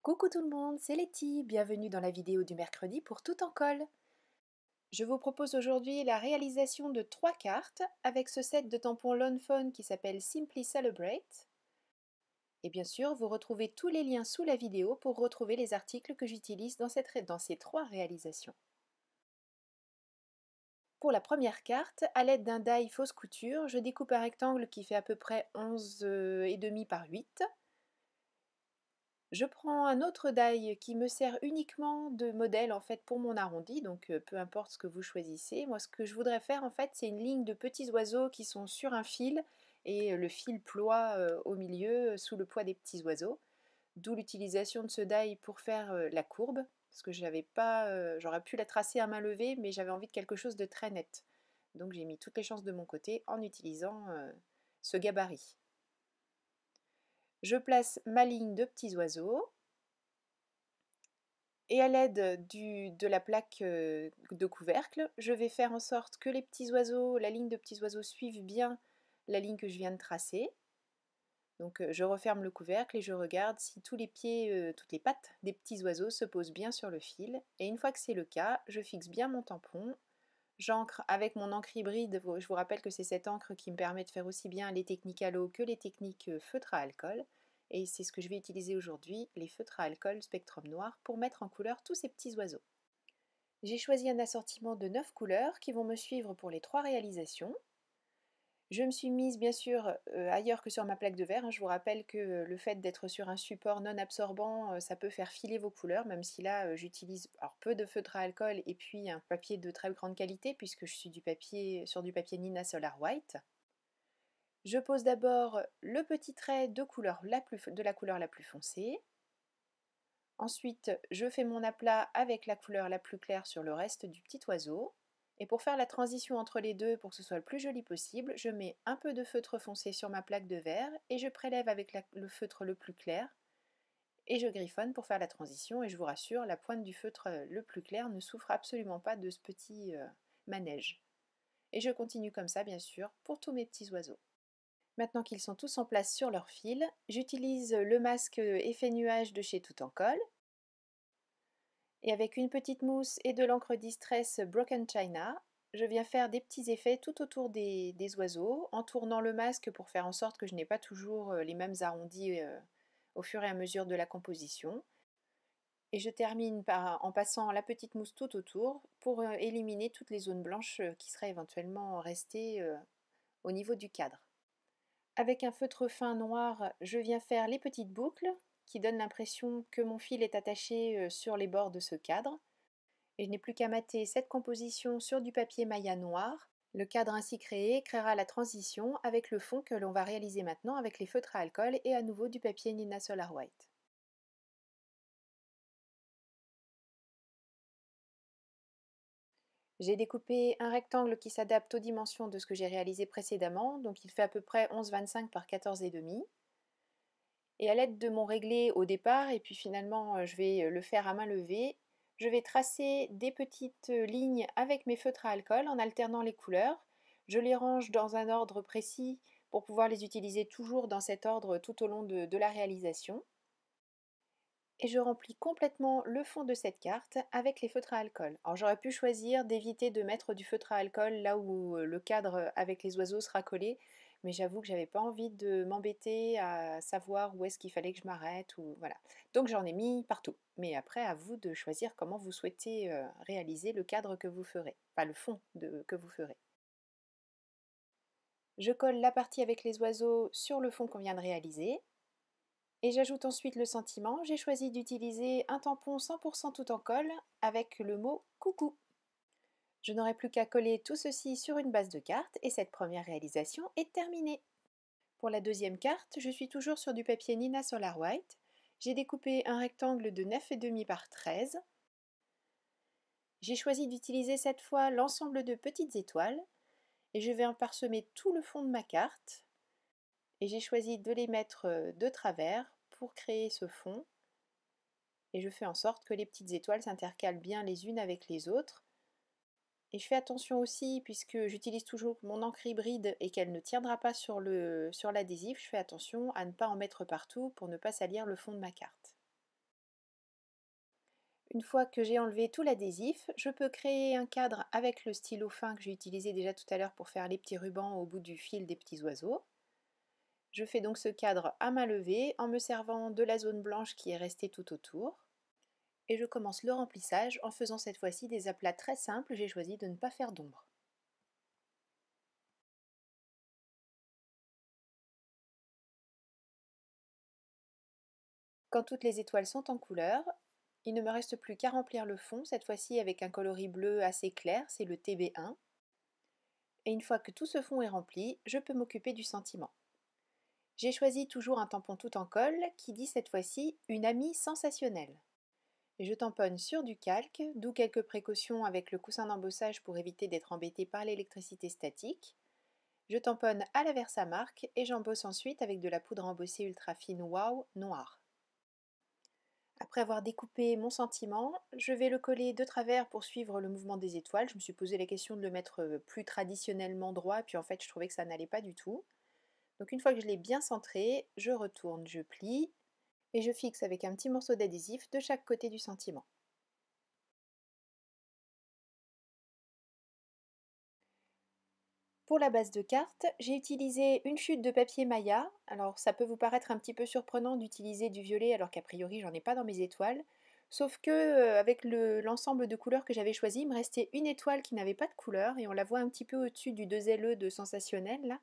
Coucou tout le monde, c'est Letty, bienvenue dans la vidéo du mercredi pour Tout en colle. Je vous propose aujourd'hui la réalisation de 3 cartes avec ce set de tampons Lone Phone qui s'appelle Simply Celebrate. Et bien sûr, vous retrouvez tous les liens sous la vidéo pour retrouver les articles que j'utilise dans ces 3 réalisations. Pour la première carte, à l'aide d'un die fausse couture, je découpe un rectangle qui fait à peu près 11,5 par 8. Je prends un autre die qui me sert uniquement de modèle en fait pour mon arrondi, donc peu importe ce que vous choisissez. Moi ce que je voudrais faire en fait c'est une ligne de petits oiseaux qui sont sur un fil et le fil ploie au milieu sous le poids des petits oiseaux. D'où l'utilisation de ce die pour faire la courbe, parce que j'aurais pu la tracer à main levée mais j'avais envie de quelque chose de très net. Donc j'ai mis toutes les chances de mon côté en utilisant ce gabarit. Je place ma ligne de petits oiseaux et à l'aide de la plaque de couvercle, je vais faire en sorte que les petits oiseaux, la ligne de petits oiseaux suivent bien la ligne que je viens de tracer. Donc je referme le couvercle et je regarde si tous les pieds, toutes les pattes des petits oiseaux se posent bien sur le fil. Et une fois que c'est le cas, je fixe bien mon tampon. J'ancre avec mon encre hybride, je vous rappelle que c'est cette encre qui me permet de faire aussi bien les techniques à l'eau que les techniques feutre à alcool. Et c'est ce que je vais utiliser aujourd'hui, les feutres à alcool Spectrum Noir, pour mettre en couleur tous ces petits oiseaux. J'ai choisi un assortiment de 9 couleurs qui vont me suivre pour les 3 réalisations. Je me suis mise bien sûr ailleurs que sur ma plaque de verre. Je vous rappelle que le fait d'être sur un support non absorbant, ça peut faire filer vos couleurs, même si là j'utilise peu de feutre à alcool et puis un papier de très grande qualité puisque je suis sur du papier Nina Solar White. Je pose d'abord le petit trait de la couleur la plus foncée. Ensuite, je fais mon aplat avec la couleur la plus claire sur le reste du petit oiseau. Et pour faire la transition entre les deux, pour que ce soit le plus joli possible, je mets un peu de feutre foncé sur ma plaque de verre et je prélève avec le feutre le plus clair et je griffonne pour faire la transition. Et je vous rassure, la pointe du feutre le plus clair ne souffre absolument pas de ce petit manège. Et je continue comme ça, bien sûr, pour tous mes petits oiseaux. Maintenant qu'ils sont tous en place sur leur fil, j'utilise le masque effet nuage de chez Tout en colle. Et avec une petite mousse et de l'encre Distress Broken China, je viens faire des petits effets tout autour des oiseaux, en tournant le masque pour faire en sorte que je n'ai pas toujours les mêmes arrondis au fur et à mesure de la composition. Et je termine en passant la petite mousse tout autour pour éliminer toutes les zones blanches qui seraient éventuellement restées au niveau du cadre. Avec un feutre fin noir, je viens faire les petites boucles qui donnent l'impression que mon fil est attaché sur les bords de ce cadre. Et je n'ai plus qu'à mater cette composition sur du papier Maya noir. Le cadre ainsi créé créera la transition avec le fond que l'on va réaliser maintenant avec les feutres à alcool et à nouveau du papier Nina Solar White. J'ai découpé un rectangle qui s'adapte aux dimensions de ce que j'ai réalisé précédemment, donc il fait à peu près 11,25 par 14,5. Et à l'aide de mon réglé au départ, et puis finalement je vais le faire à main levée, je vais tracer des petites lignes avec mes feutres à alcool en alternant les couleurs. Je les range dans un ordre précis pour pouvoir les utiliser toujours dans cet ordre tout au long de la réalisation. Et je remplis complètement le fond de cette carte avec les feutres à alcool. Alors j'aurais pu choisir d'éviter de mettre du feutre à alcool là où le cadre avec les oiseaux sera collé, mais j'avoue que j'avais pas envie de m'embêter à savoir où est-ce qu'il fallait que je m'arrête ou voilà. Donc j'en ai mis partout. Mais après à vous de choisir comment vous souhaitez réaliser le cadre que vous ferez, enfin le fond que vous ferez. Je colle la partie avec les oiseaux sur le fond qu'on vient de réaliser. Et j'ajoute ensuite le sentiment. J'ai choisi d'utiliser un tampon 100% tout en colle avec le mot coucou. Je n'aurai plus qu'à coller tout ceci sur une base de carte et cette première réalisation est terminée. Pour la deuxième carte, je suis toujours sur du papier Nina Solar White. J'ai découpé un rectangle de 9,5 par 13. J'ai choisi d'utiliser cette fois l'ensemble de petites étoiles et je vais en parsemer tout le fond de ma carte. Et j'ai choisi de les mettre de travers pour créer ce fond. Et je fais en sorte que les petites étoiles s'intercalent bien les unes avec les autres. Et je fais attention aussi, puisque j'utilise toujours mon encre hybride et qu'elle ne tiendra pas sur l'adhésif, je fais attention à ne pas en mettre partout pour ne pas salir le fond de ma carte. Une fois que j'ai enlevé tout l'adhésif, je peux créer un cadre avec le stylo fin que j'ai utilisé déjà tout à l'heure pour faire les petits rubans au bout du fil des petits oiseaux. Je fais donc ce cadre à main levée en me servant de la zone blanche qui est restée tout autour. Et je commence le remplissage en faisant cette fois-ci des aplats très simples, j'ai choisi de ne pas faire d'ombre. Quand toutes les étoiles sont en couleur, il ne me reste plus qu'à remplir le fond, cette fois-ci avec un coloris bleu assez clair, c'est le TB1. Et une fois que tout ce fond est rempli, je peux m'occuper du sentiment. J'ai choisi toujours un tampon tout en colle qui dit cette fois-ci une amie sensationnelle. Et je tamponne sur du calque, d'où quelques précautions avec le coussin d'embossage pour éviter d'être embêté par l'électricité statique. Je tamponne à la Versamark et j'embosse ensuite avec de la poudre embossée ultra fine Wow noire. Après avoir découpé mon sentiment, je vais le coller de travers pour suivre le mouvement des étoiles. Je me suis posé la question de le mettre plus traditionnellement droit, puis en fait je trouvais que ça n'allait pas du tout. Donc une fois que je l'ai bien centré, je retourne, je plie et je fixe avec un petit morceau d'adhésif de chaque côté du sentiment. Pour la base de carte, j'ai utilisé une chute de papier Maya. Alors ça peut vous paraître un petit peu surprenant d'utiliser du violet alors qu'a priori j'en ai pas dans mes étoiles. Sauf que avec l'ensemble de couleurs que j'avais choisi, il me restait une étoile qui n'avait pas de couleur et on la voit un petit peu au-dessus du 2LE de Sensationnel là.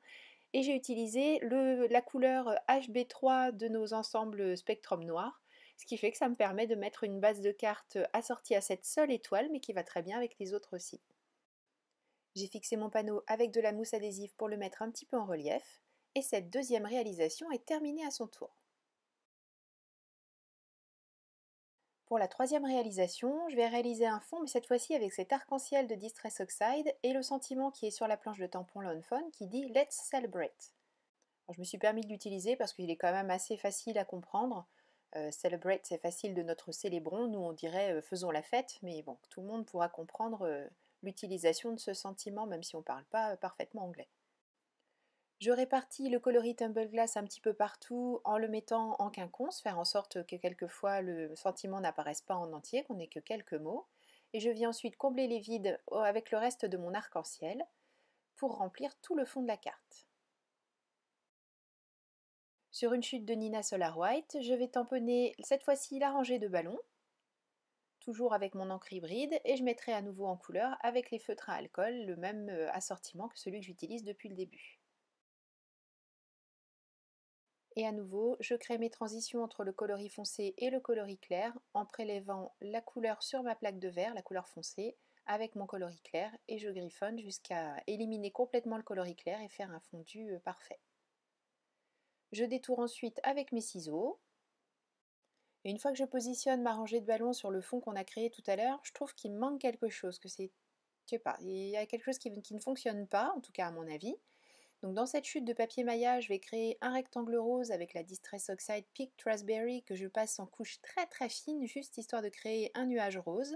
Et j'ai utilisé la couleur HB3 de nos ensembles Spectrum Noir, ce qui fait que ça me permet de mettre une base de carte assortie à cette seule étoile mais qui va très bien avec les autres aussi. J'ai fixé mon panneau avec de la mousse adhésive pour le mettre un petit peu en relief, et cette deuxième réalisation est terminée à son tour. Pour la troisième réalisation, je vais réaliser un fond, mais cette fois-ci avec cet arc-en-ciel de Distress Oxide et le sentiment qui est sur la planche de tampon Lawn Fawn qui dit Let's Celebrate. Alors, je me suis permis de l'utiliser parce qu'il est quand même assez facile à comprendre. Celebrate, c'est facile de notre célébrons, nous on dirait faisons la fête, mais bon, tout le monde pourra comprendre l'utilisation de ce sentiment, même si on ne parle pas parfaitement anglais. Je répartis le coloris Tumble Glass un petit peu partout en le mettant en quinconce, faire en sorte que quelquefois le sentiment n'apparaisse pas en entier, qu'on n'ait que quelques mots. Et je viens ensuite combler les vides avec le reste de mon arc-en-ciel pour remplir tout le fond de la carte. Sur une chute de Nina Solar White, je vais tamponner cette fois-ci la rangée de ballons, toujours avec mon encre hybride, et je mettrai à nouveau en couleur avec les feutres à alcool, le même assortiment que celui que j'utilise depuis le début. Et à nouveau, je crée mes transitions entre le coloris foncé et le coloris clair en prélevant la couleur sur ma plaque de verre, la couleur foncée, avec mon coloris clair, et je griffonne jusqu'à éliminer complètement le coloris clair et faire un fondu parfait. Je détourne ensuite avec mes ciseaux. Et une fois que je positionne ma rangée de ballons sur le fond qu'on a créé tout à l'heure, je trouve qu'il me manque quelque chose, que c'est, je sais pas, il y a quelque chose qui ne fonctionne pas, en tout cas à mon avis. Donc dans cette chute de papier Maya, je vais créer un rectangle rose avec la Distress Oxide Peaked Raspberry que je passe en couche très très fine, juste histoire de créer un nuage rose.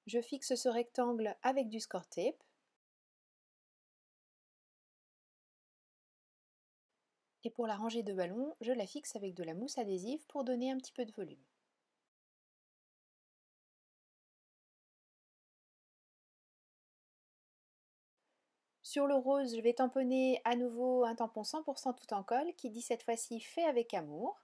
Je fixe ce rectangle avec du score tape. Et pour la rangée de ballons, je la fixe avec de la mousse adhésive pour donner un petit peu de volume. Sur le rose, je vais tamponner à nouveau un tampon 100% tout en colle qui dit cette fois-ci fait avec amour.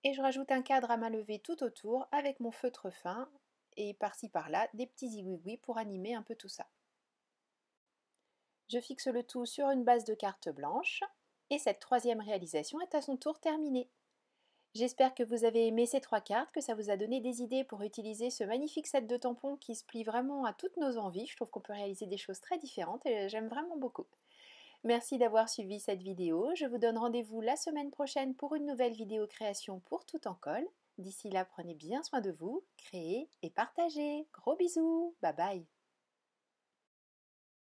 Et je rajoute un cadre à main levée tout autour avec mon feutre fin et par-ci par-là des petits zigouigouis pour animer un peu tout ça. Je fixe le tout sur une base de carte blanche et cette troisième réalisation est à son tour terminée. J'espère que vous avez aimé ces trois cartes, que ça vous a donné des idées pour utiliser ce magnifique set de tampons qui se plie vraiment à toutes nos envies. Je trouve qu'on peut réaliser des choses très différentes et j'aime vraiment beaucoup. Merci d'avoir suivi cette vidéo. Je vous donne rendez-vous la semaine prochaine pour une nouvelle vidéo création pour tout en colle. D'ici là, prenez bien soin de vous, créez et partagez. Gros bisous, bye bye.